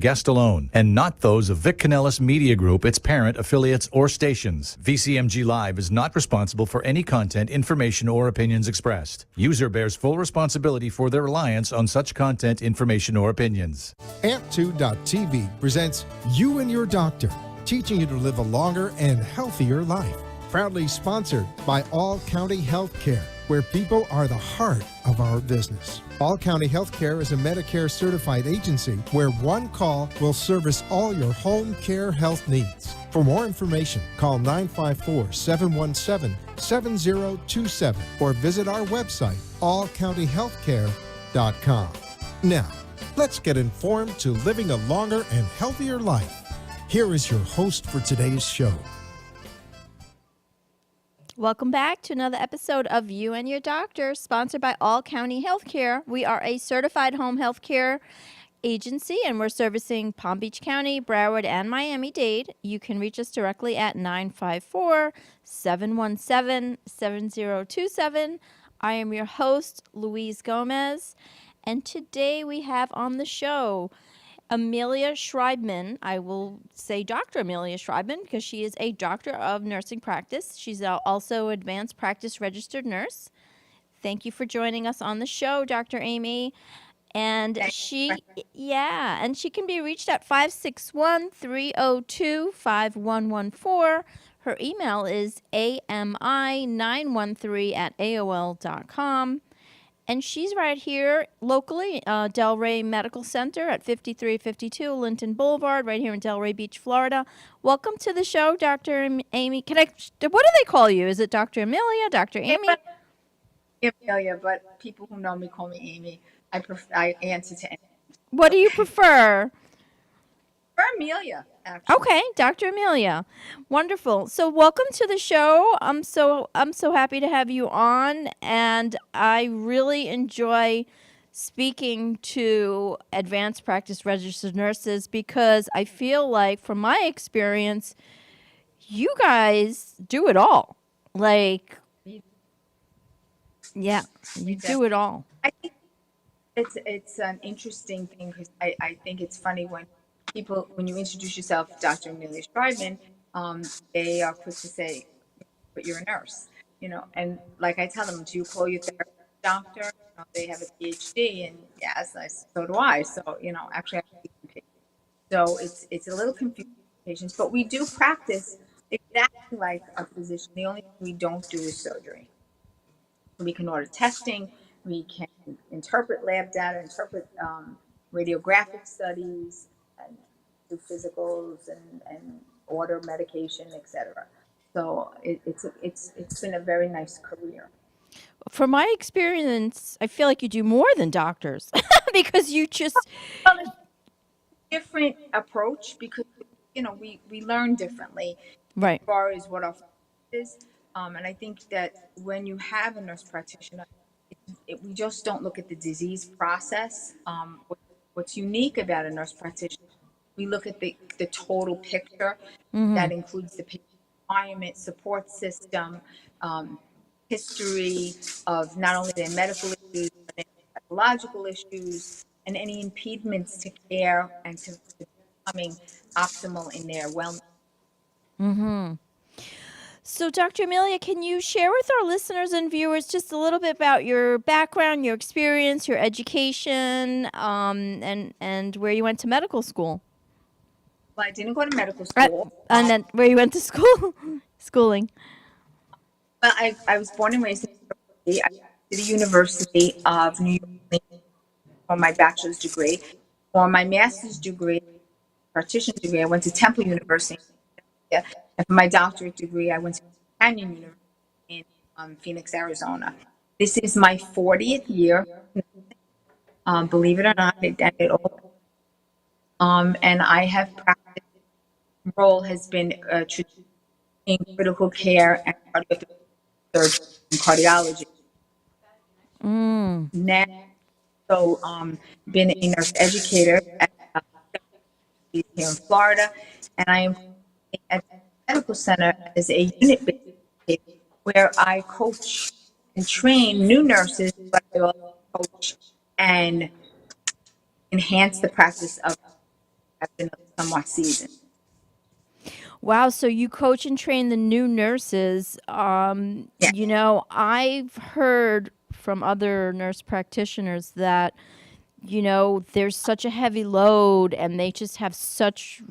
Guest alone, and not those of Vic Canellis Media Group, its parent, affiliates, or stations. VCMG Live is not responsible for any content, information, or opinions expressed. User bears full responsibility for their reliance on such content, information, or opinions. Amp2.tv presents You and Your Doctor, teaching you to live a longer and healthier life. Proudly sponsored by All County Healthcare, where people are the heart of our business. All County Healthcare is a Medicare certified agency where one call will service all your home care health needs. For more information, call 954-717-7027 or visit our website, allcountyhealthcare.com. Now, let's get informed to living a longer and healthier life. Here is your host for today's show. Welcome back to another episode of You and Your Doctor, sponsored by All County Healthcare. We are a certified home health care agency, and we're servicing Palm Beach County, Broward, and Miami-Dade. You can reach us directly at 954-717-7027. I am your host, Louise Gomez, and today we have on the show Amelia Shreibman. I will say Dr. Amelia Shreibman because she is a doctor of nursing practice. She's also advanced practice registered nurse. Thank you for joining us on the show, Dr. Amy. And she can be reached at 561-302-5114. Her email is ami913@aol.com. And she's right here locally, Delray Medical Center at 5352 Linton Boulevard, right here in Delray Beach, Florida. Welcome to the show, Dr. Amy. What do they call you? Is it Dr. Amelia, Dr. Amy? Amelia, but people who know me call me Amy. I answer to Amy. What do you prefer? For Amelia, actually. Okay, Dr. Amelia. Wonderful. So welcome to the show. I'm so happy to have you on, and I really enjoy speaking to advanced practice registered nurses because I feel like, from my experience, you guys do it all. Like, yeah, you do it all. I think it's an interesting thing because I think it's funny when you introduce yourself, Dr. Amelia Shreibman, they are quick to say, but you're a nurse, and like I tell them, do you call your therapist doctor? They have a PhD, and yes, so do I. So, actually, so it's a little confusing for patients, but we do practice exactly like a physician. The only thing we don't do is surgery. We can order testing, we can interpret lab data, interpret radiographic studies, and do physicals and order medication, etc. So it's been a very nice career. From my experience, I feel like you do more than doctors because you just different approach because we learn differently, right, as far as what our focus is. And I think that when you have a nurse practitioner, we just don't look at the disease process. What's unique about a nurse practitioner, we look at the total picture. That includes the patient environment, support system, history of not only their medical issues, but their psychological issues, and any impediments to care and to becoming optimal in their wellness. So, Dr. Amelia, can you share with our listeners and viewers just a little bit about your background, your experience, your education, and where you went to medical school? Well, I didn't go to medical school. And then where you went to schooling? Well, I was born and raised in New York City. I went to the University of New York for my bachelor's degree. For my master's degree, practitioner degree, I went to Temple University. And for my doctorate degree, I went to Canyon University in Phoenix, Arizona. This is my 40th year. Believe it or not, I did it all. And I have practiced. Role has been in critical care and cardiology. Now, so been a nurse educator at here in Florida, and I am at the medical center as a unit-based where I coach and train new nurses, but I also coach and enhance the practice of have been somewhat seasoned. Wow, so you coach and train the new nurses. Yeah. I've heard from other nurse practitioners that, there's such a heavy load and they just have such,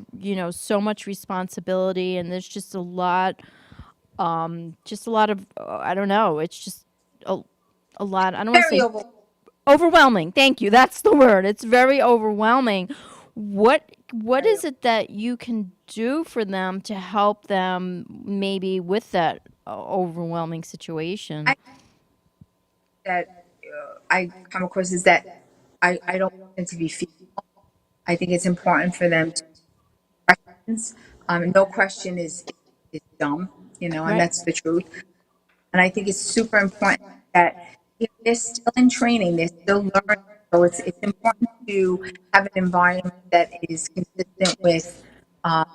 so much responsibility, and there's just a lot of, I don't know, it's just a, a lot. I don't want to Very say over. overwhelming. Thank you. That's the word. It's very overwhelming. What is it that you can do for them to help them maybe with that overwhelming situation? I that I come across is that I don't want them to be fearful. I think it's important for them to questions. No question is dumb, and Right. that's the truth. And I think it's super important that they're still in training, they're still learning. So it's important to have an environment that is consistent with um,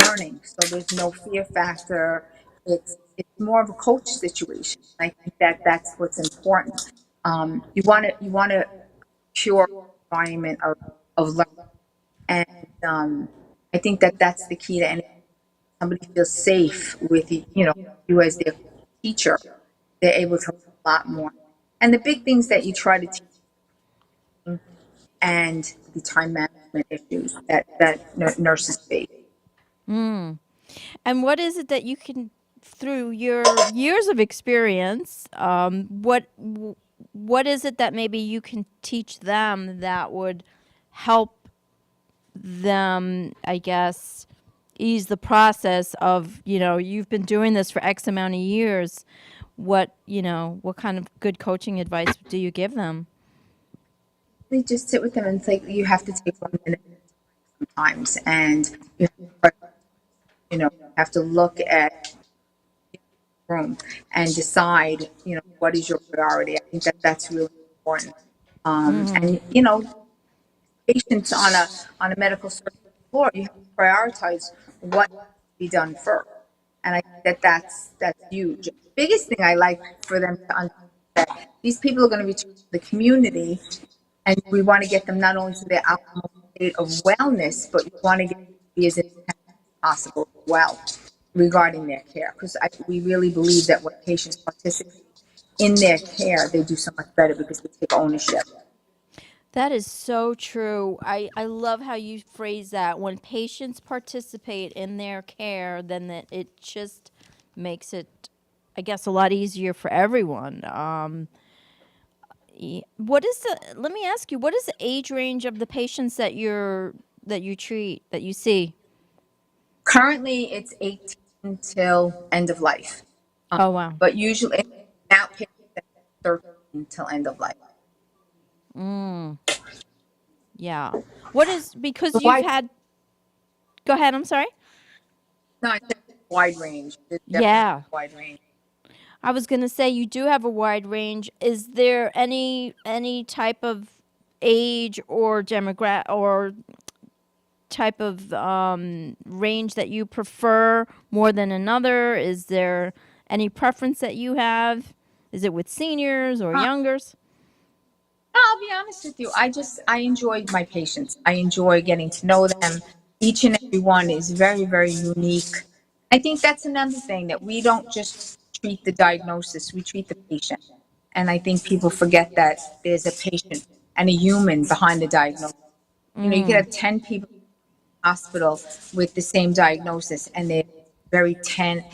learning. So there's no fear factor. It's more of a coach situation. I think that that's what's important. You want to pure environment of learning, and I think that that's the key to any. Somebody feels safe with you as their teacher, they're able to learn a lot more. And the big things that you try to teach them, and the time management issues that nurses face. Mm. And what is it that you can, through your years of experience, what is it that maybe you can teach them that would help them, I guess, ease the process of, you've been doing this for X amount of years. What kind of good coaching advice do you give them? They just sit with them and say you have to take 1 minute sometimes, and you have to, have to look at the room and decide what is your priority. I think that that's really important. Mm-hmm. And patients on a medical surgical floor, you have to prioritize what needs to be done first. And I think that that's huge. The biggest thing I like for them to understand that these people are going to return to the community, and we want to get them not only to their optimal state of wellness, but we want to get them to be as independent as possible as well regarding their care. Because we really believe that when patients participate in their care, they do so much better because they take ownership. That is so true. I love how you phrase that. When patients participate in their care, then it just makes it, I guess, a lot easier for everyone. What is let me ask you, what is the age range of the patients that you treat, that you see? Currently, it's 18 till end of life. Oh, wow. But usually outpatient, 13 till end of life. Mm, yeah. What is, because The you've wide, had, go ahead, I'm sorry. no, I said wide range. There's definitely Yeah. a wide range. I was going to say you do have a wide range. Is there any type of age or demographic or type of range that you prefer more than another? Is there any preference that you have? Is it with seniors or Uh, youngers? I'll be honest with you. I enjoy my patients. I enjoy getting to know them. Each and every one is very, very unique. I think that's another thing that we don't just treat the diagnosis, we treat the patient. And I think people forget that there's a patient and a human behind the diagnosis. You could Mm, have 10 people hospital with the same diagnosis, and they're 10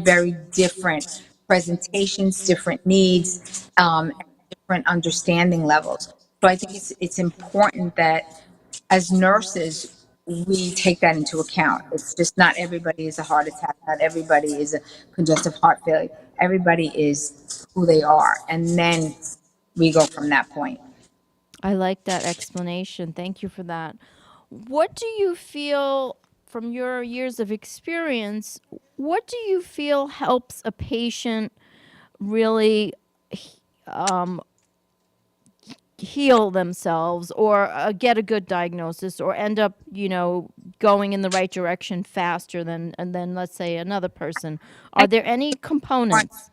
very different presentations, different needs, and different understanding levels. So I think it's important that as nurses we take that into account. It's just not everybody is a heart attack, not everybody is a congestive heart failure. Everybody is who they are, and then we go from that point. I like that explanation. Thank you for that. What do you feel, from your years of experience, what do you feel helps a patient really um, heal themselves, or get a good diagnosis, or end up, going in the right direction faster than let's say another person? I Are there any components?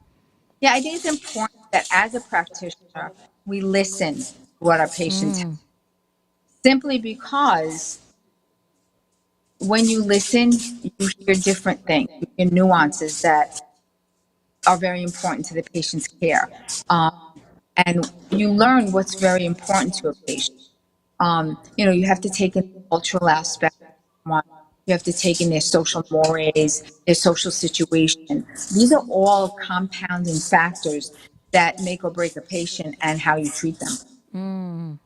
Yeah, I think it's important that as a practitioner, we listen to what our patients have, Mm, simply because when you listen, you hear different things, you hear nuances that are very important to the patient's care. And you learn what's very important to a patient. You have to take in the cultural aspect of someone. You have to take in their social mores, their social situation. These are all compounding factors that make or break a patient and how you treat them.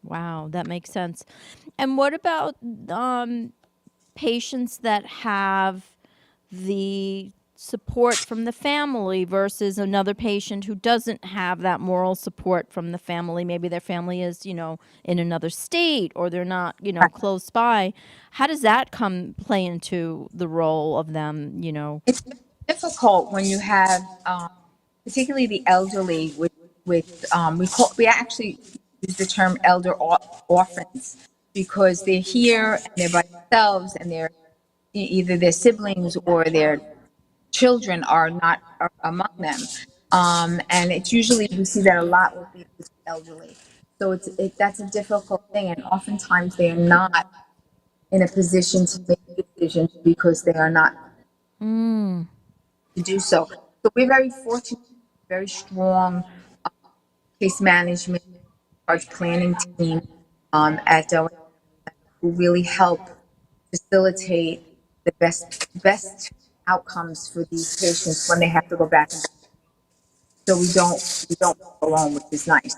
Wow, that makes sense. And what about patients that have the support from the family versus another patient who doesn't have that moral support from the family? Maybe their family is, in another state, or they're not, close by. How does that play into the role of them? It's difficult when you have, particularly the elderly, we actually use the term orphans, because they're here and they're by themselves, and they're either their siblings or their children are among them. And it's usually, we see that a lot with the elderly. So that's a difficult thing, and oftentimes they are not in a position to make decisions because they are not to do so. So we're very fortunate, very strong case management, charge planning team at Doe, who really help facilitate the best outcomes for these patients when they have to go back. So we don't go alone, which is nice.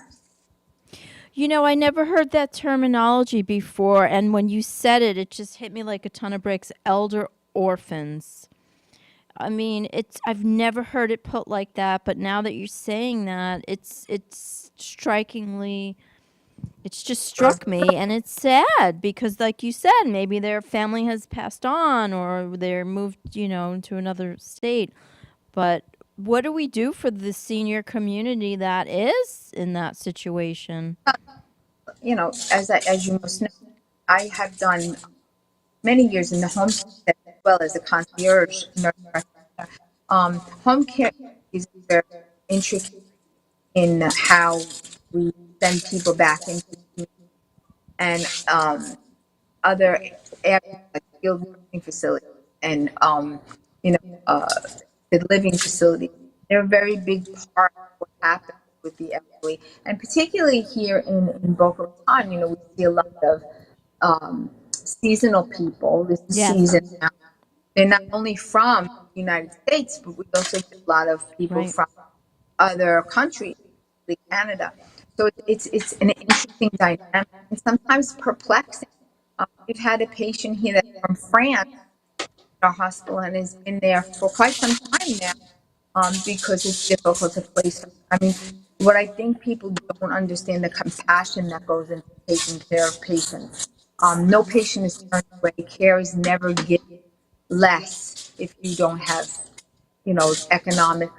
I never heard that terminology before, and when you said it, it just hit me like a ton of bricks. Elder orphans. I mean, I've never heard it put like that, but now that you're saying that, it's strikingly, it's just struck me, and it's sad because, like you said, maybe their family has passed on or they're moved, to another state. But what do we do for the senior community that is in that situation? As you must know, I have done many years in the home care setting as well as a concierge nurse practitioner. Home care is very intricate in how we send people back into the community, and other areas like skilled nursing facilities and you know uh, the living facilities. They're a very big part of what happens with the elderly, and particularly here in Boca Raton, we see a lot of seasonal people. This is Yes. season now. They're not only from the United States, but we also get a lot of people Right. from other countries, like Canada. So it's an interesting dynamic and sometimes perplexing. We've had a patient here that's from France in our hospital and has been there for quite some time now, because it's difficult to place her. I mean, what I think people don't understand, the compassion that goes into taking care of patients. No patient is turned away. Care is never given less if you don't have, economic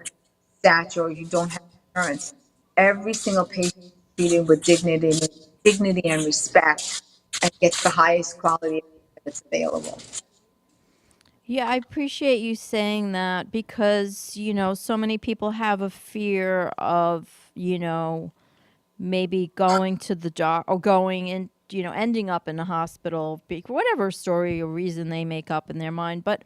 stature, or you don't have insurance. Every single patient is treated with dignity and respect, and gets the highest quality of care that's available. Yeah, I appreciate you saying that because, so many people have a fear of, maybe going to the doc or going and, ending up in a hospital, for whatever story or reason they make up in their mind. But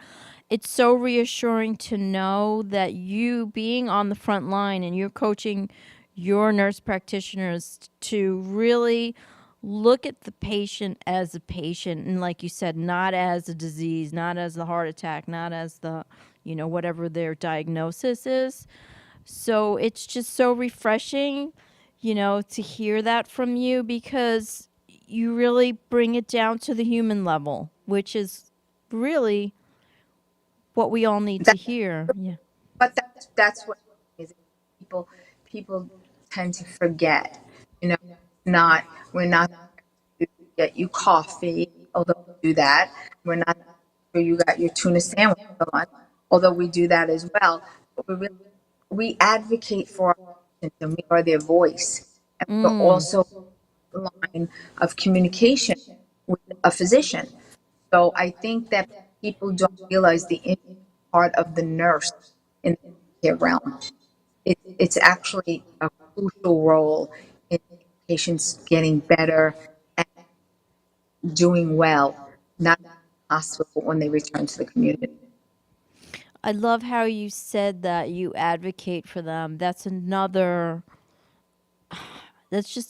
it's so reassuring to know that you being on the front line and you're coaching your nurse practitioners to really look at the patient as a patient, and like you said, not as a disease, not as the heart attack, not as the, whatever their diagnosis is. So it's just so refreshing, to hear that from you, because you really bring it down to the human level, which is really what we all need to That, hear. Yeah. but that's what is. People tend to forget. Not we're not to get you coffee, although we do that. We're not sure you got your tuna sandwich for lunch, although we do that as well. But we advocate for our patients, and we are their voice, and we're also the line of communication with a physician. So I think that people don't realize the intimate part of the nurse in the care realm. It's actually a crucial role in patients getting better and doing well. Not hospital when they return to the community. I love how you said that you advocate for them. That's just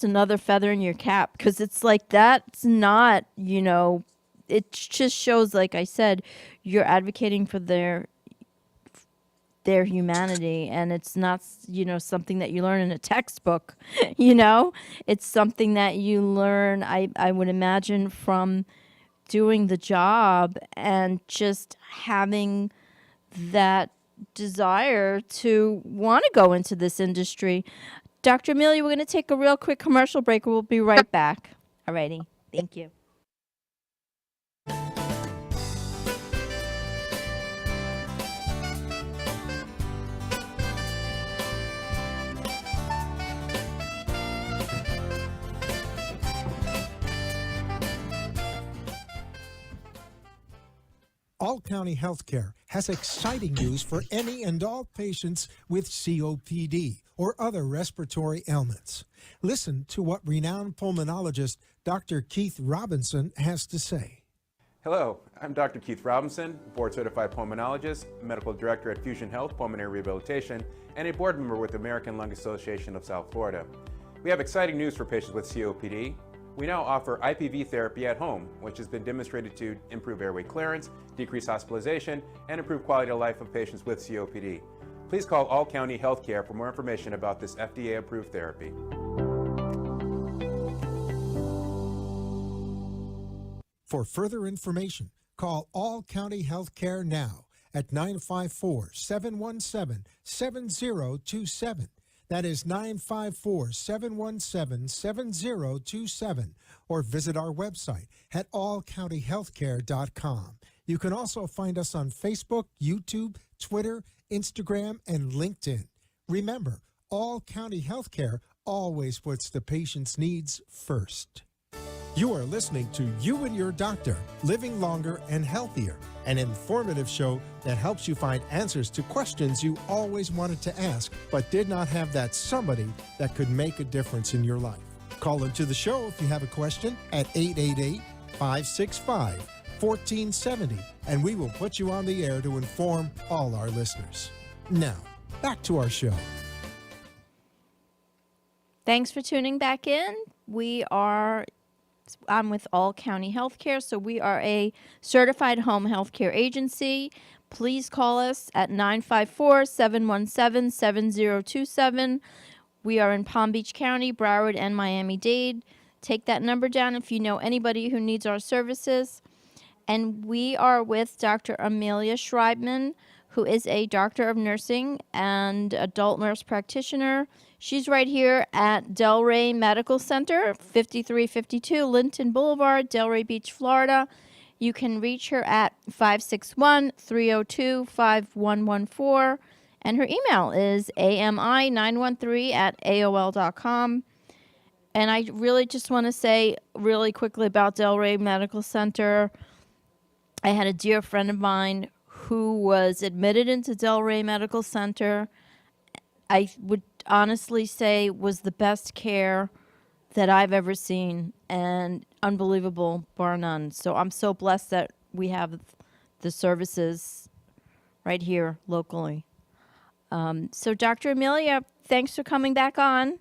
another feather in your cap, because it's like that's not, it just shows, like I said, you're advocating for their humanity, and it's not, something that you learn in a textbook. It's something that you learn, I would imagine, from doing the job and just having that desire to want to go into this industry. Dr. Amelia, we're going to take a real quick commercial break. We'll be right back. Alrighty. Thank you. All County Healthcare has exciting news for any and all patients with COPD or other respiratory ailments. Listen to what renowned pulmonologist Dr. Keith Robinson has to say. Hello, I'm Dr. Keith Robinson, board-certified pulmonologist, medical director at Fusion Health Pulmonary Rehabilitation, and a board member with the American Lung Association of South Florida. We have exciting news for patients with COPD. We now offer IPV therapy at home, which has been demonstrated to improve airway clearance, decrease hospitalization, and improve quality of life of patients with COPD. Please call All County Healthcare for more information about this FDA-approved therapy. For further information, call All County Healthcare now at 954-717-7027. That is 954-717-7027, or visit our website at allcountyhealthcare.com. You can also find us on Facebook, YouTube, Twitter, Instagram, and LinkedIn. Remember, All County Healthcare always puts the patient's needs first. You are listening to You and Your Doctor, Living Longer and Healthier, an informative show that helps you find answers to questions you always wanted to ask but did not have that somebody that could make a difference in your life. Call into the show if you have a question at 888-565-1470, and we will put you on the air to inform all our listeners. Now, back to our show. Thanks for tuning back in. I'm with All County Healthcare, so we are a certified home healthcare agency. Please call us at 954-717-7027. We are in Palm Beach County, Broward, and Miami-Dade. Take that number down if you know anybody who needs our services. And we are with Dr. Amelia Shreibman, who is a doctor of nursing and adult nurse practitioner. She's right here at Delray Medical Center, 5352 Linton Boulevard, Delray Beach, Florida. You can reach her at 561-302-5114, and her email is ami913@aol.com. And I really just want to say really quickly about Delray Medical Center. I had a dear friend of mine who was admitted into Delray Medical Center. I would honestly say was the best care that I've ever seen, and unbelievable, bar none. So I'm so blessed that we have the services right here locally. So Dr. Amelia, thanks for coming back on.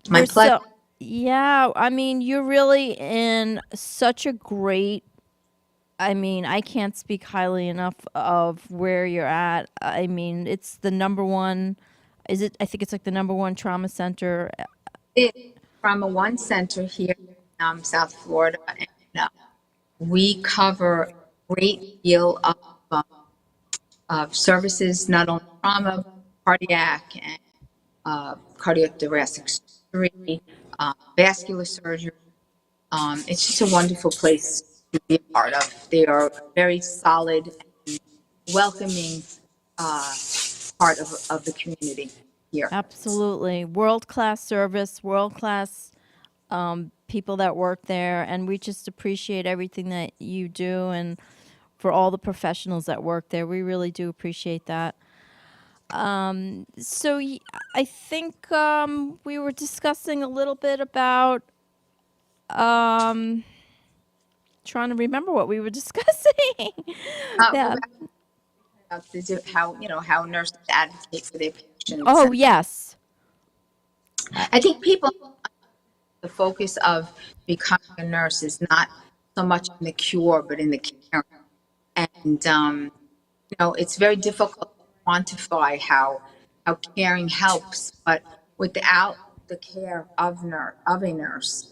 My pleasure. Yeah, I mean, you're really in such a great, I can't speak highly enough of where you're at. I mean, it's the number one, I think it's like the number one trauma center. From a one center here in South Florida, and we cover a great deal of services, not only trauma, cardiac and cardiothoracic surgery, vascular surgery. It's just a wonderful place to be a part of. They are very solid and welcoming part of the community here. Absolutely. World-class service, world-class people that work there, and we just appreciate everything that you do, and for all the professionals that work there. We really do appreciate that. I think we were discussing a little bit about trying to remember what we were discussing. We're Yeah. about how nurses advocate for their patients, Oh, and yes. I think people, the focus of becoming a nurse is not so much in the cure, but in the care. And it's very difficult to quantify how caring helps, but without the care of a nurse,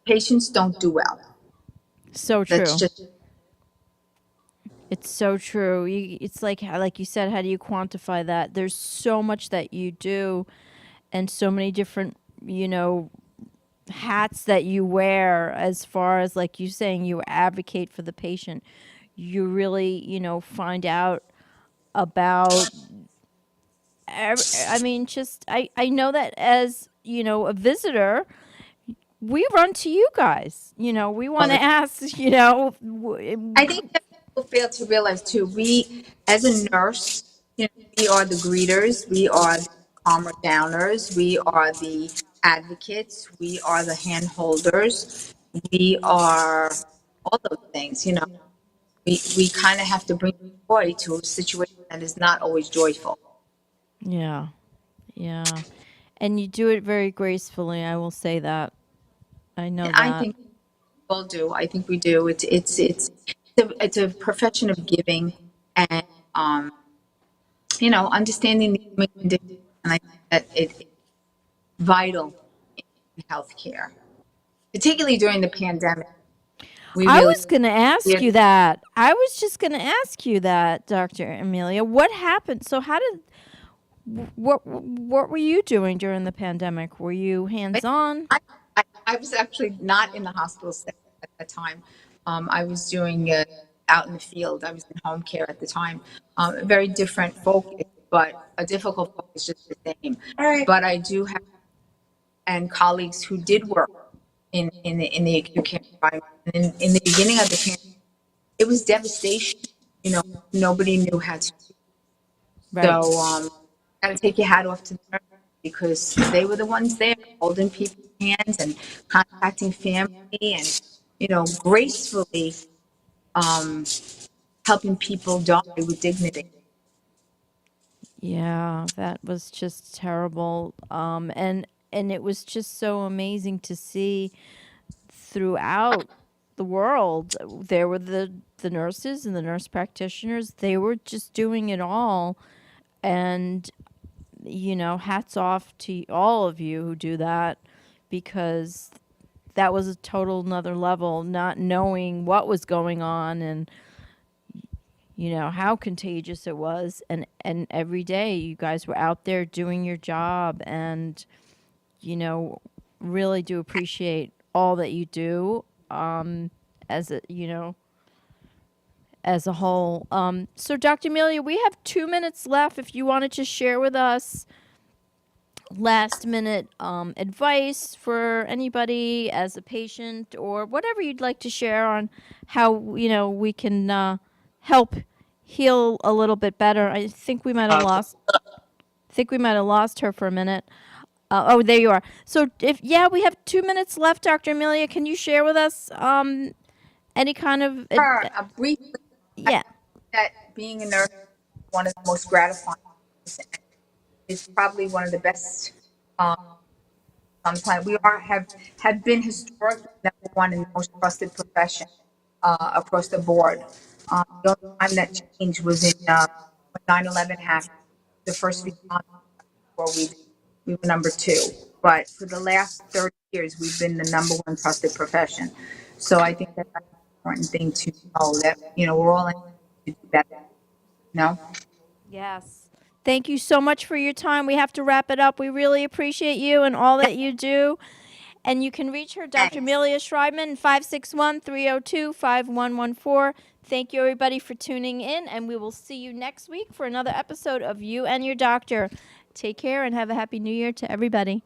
patients don't do well. So That's true. just It's so true. It's like you said, how do you quantify that? There's so much that you do and so many different, hats that you wear as far as like you saying you advocate for the patient. You really, find out about I mean just I know that as, a visitor, we run to you guys. We want to ask, I think that people fail to realize too. We, as a nurse, we are the greeters, we are the calmer downers, we are the advocates, we are the hand holders, we are all those things. We kind of have to bring joy to a situation that is not always joyful. Yeah. Yeah. And you do it very gracefully, I will say that. I know And I that. think we all do. I think we do. It's a profession of giving and understanding the human condition. And I think that it's vital in healthcare, particularly during the pandemic. We I really, was going to ask we, you that. I was just going to ask you that, Dr. Amelia. What happened? So how did what were you doing during the pandemic? Were you hands-on? I, I was actually not in the hospital setting at that time. I was doing out in the field. I was in home care at the time. A very different focus, but a difficult focus just the same. But I do have and colleagues who did work in the acute care environment. And in the beginning of the pandemic, it was devastation. Nobody knew how to. Right. So, got to take your hat off to the nurses because they were the ones there holding people's hands and contacting family and, gracefully um, helping people die with dignity. Yeah, that was just terrible. And it was just so amazing to see throughout the world. There were the nurses and the nurse practitioners. They were just doing it all. And, hats off to all of you who do that, because that was a total another level, not knowing what was going on and, how contagious it was. And every day you guys were out there doing your job, and, really do appreciate all that you do, as a, as a whole. So, Dr. Amelia, we have 2 minutes left. If you wanted to share with us last minute advice for anybody as a patient, or whatever you'd like to share on how, we can help heal a little bit better. I think we might have lost her for a minute. Oh, there you are. So we have 2 minutes left, Dr. Amelia. Can you share with us any kind of Briefly, I yeah. think that being a nurse is one of the most gratifying things, and is probably one of the best um, on the planet. We have been historically number one in the most trusted profession across the board. The only time that changed was in when 9/11 happened. The first response before we were number two. But for the last 30 years, we've been the number one trusted profession. So I think that's an important thing to know that, we're all in to do better. Yes. Thank you so much for your time. We have to wrap it up. We really appreciate you and all that you do. And you can reach her, Dr. Thanks. Amelia Shreibman, 561-302-5114. Thank you, everybody, for tuning in, and we will see you next week for another episode of You and Your Doctor. Take care and have a happy new year to everybody.